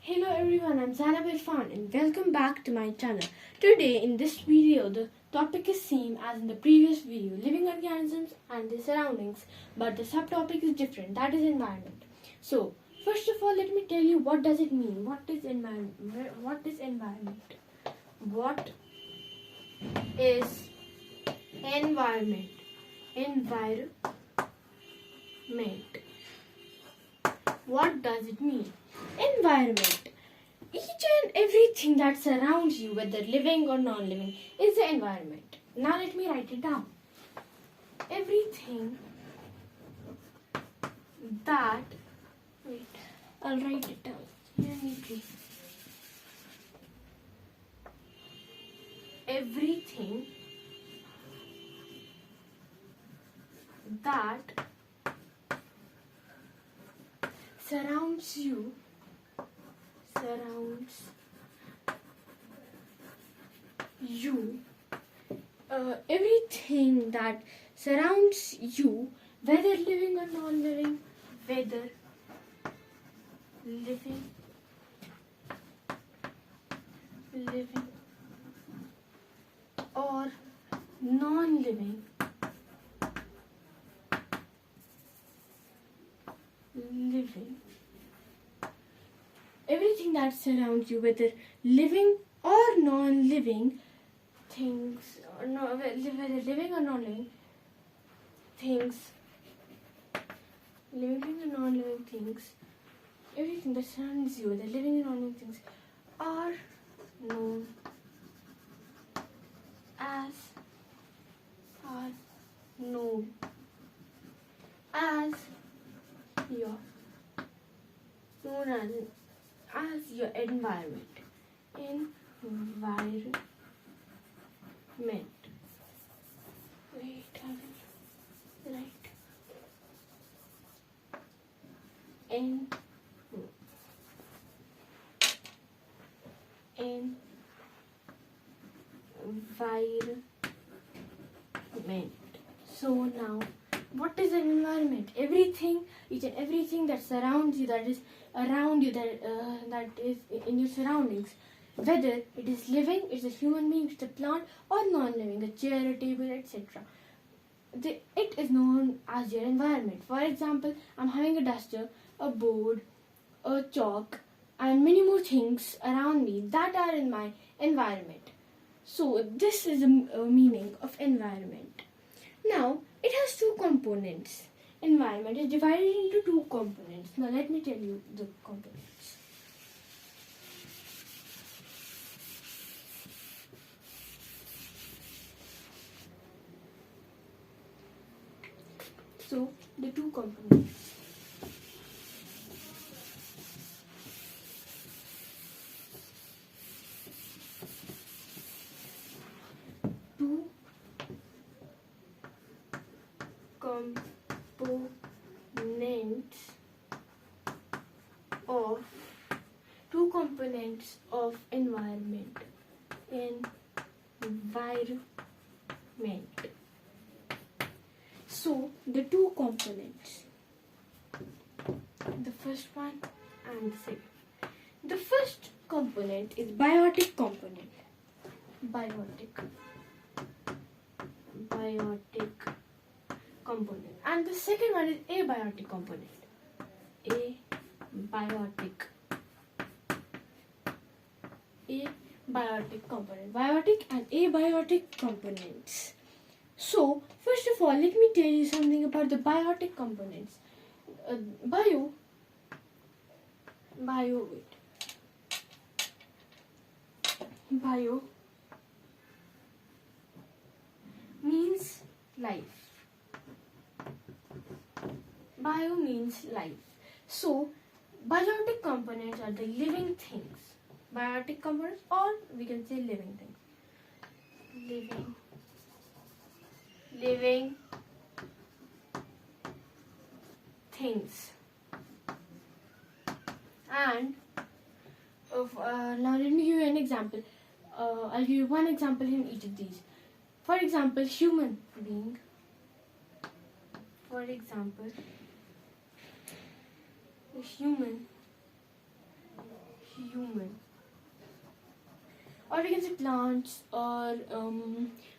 Hello everyone, I'm Zanab Irfan and welcome back to my channel. Today in this video the topic is same as in the previous video, living organisms and their surroundings, but the subtopic is different, that is environment. So first of all let me tell you what does it mean, what is environment? What is environment? Environment. What does it mean? Environment. Each and everything that surrounds you, whether living or non-living, is the environment. Now let me write it down. Everything that... Wait, I'll write it down. Here neatly. Everything that surrounds you everything that surrounds you, whether living or non-living, whether living or non-living, everything that surrounds you, whether living or non-living things, whether living or non-living things, living or non-living things, everything that surrounds you, whether living or non-living things, are known as your environment. Wait, I will write environment. So now, what is an environment? Everything, each and everything that surrounds you, that is around you, that is in your surroundings, whether it is living, it's a human being, it's a plant, or non-living, a chair, a table, etc. It is known as your environment. For example, I'm having a duster, a board, a chalk, and many more things around me that are in my environment. So this is the meaning of environment. Now, it has two components. Environment is divided into two components. Now let me tell you the components. So, the two components. Two components of environment. So the two components, the first one and the second. The first component is biotic component. Biotic component. And the second one is abiotic component. Abiotic component. Biotic and abiotic components. So, first of all, let me tell you something about the biotic components. Bio means life. Bio means life. So, biotic components are the living things. Biotic components, or we can say living things. Living things. And now let me give you an example. I'll give you one example in each of these. For example, human being. For example, human human, or we can say plants, or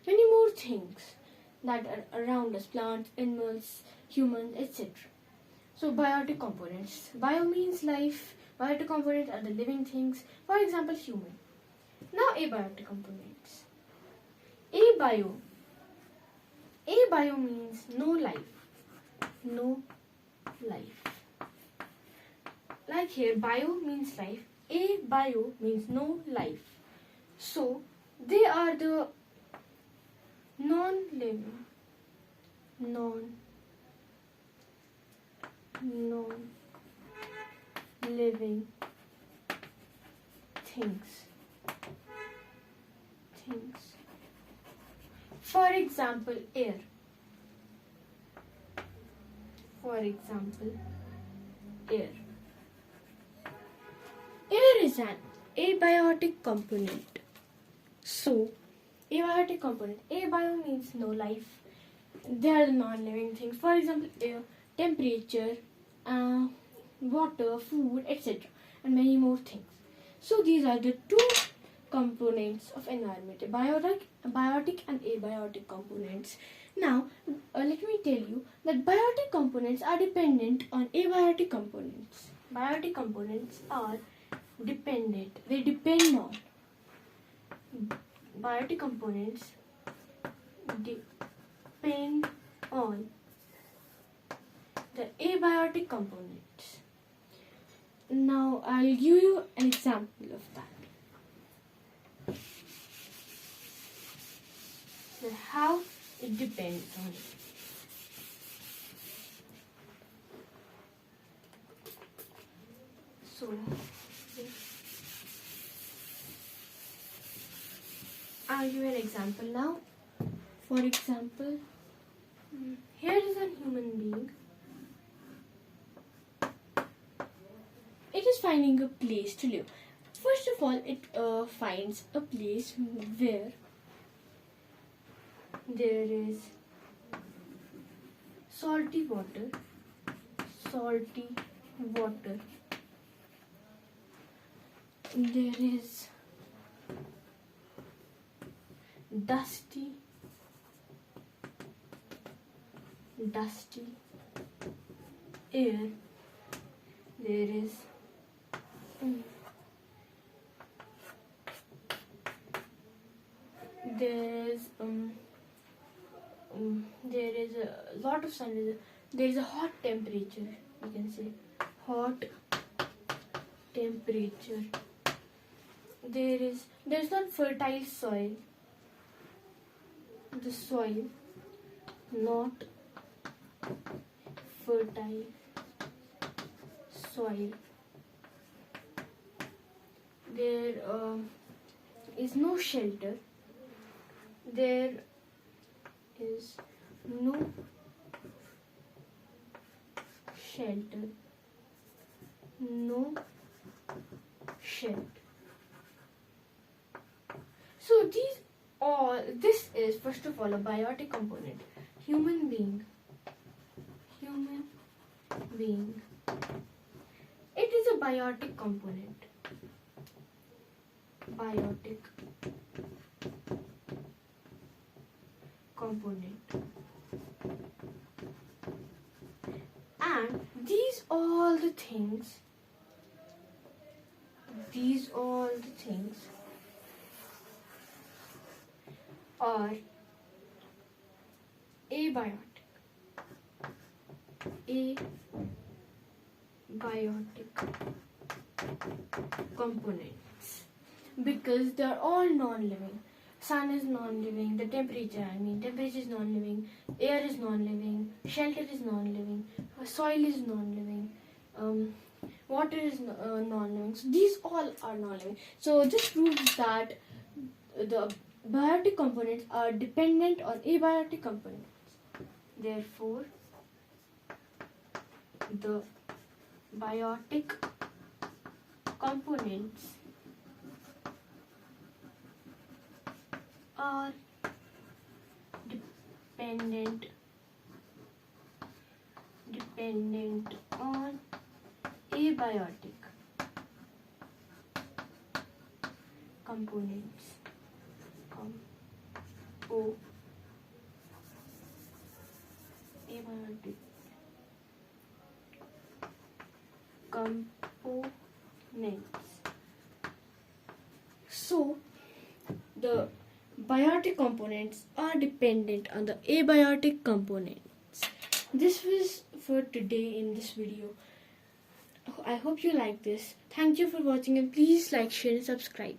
many more things that are around us, plants, animals, humans, etc. So biotic components. Bio means life. Biotic components are the living things. For example, human. Now abiotic components. Abio. Abio means no life. No life. Like here, bio means life. Abio means no life. So they are the non-living things. For example, air. Air is an abiotic component. So, abiotic component. Abio means no life. They are non-living things. For example, air, temperature, water, food, etc. and many more things. So these are the two components of environment: biotic and abiotic components. Now, let me tell you that biotic components are dependent on abiotic components. Biotic components are dependent. They depend on. Biotic components depend on the abiotic components. Now, I'll give you an example of that. So how it depends on it. So, I'll give you an example now. For example, here is a human being. It is finding a place to live. First of all, it finds a place where there is salty water, there is dusty air, there is a lot of sun. There is a hot temperature. You can say hot temperature. There's not fertile soil. The soil not fertile soil. There is no shelter. There is no shelter. No shed. So this is first of all a biotic component. Human being. It is a biotic component. And these all the things are abiotic components because they are all non-living. Sun is non-living, the temperature is non-living, air is non-living, shelter is non-living, soil is non-living, water is non-living. So these all are non-living. So this proves that the biotic components are dependent on abiotic components. Therefore, the biotic components are dependent on abiotic components. Abiotic components. So the biotic components are dependent on the abiotic components. This was for today in this video. I hope you like this. Thank you for watching, and please like, share and subscribe.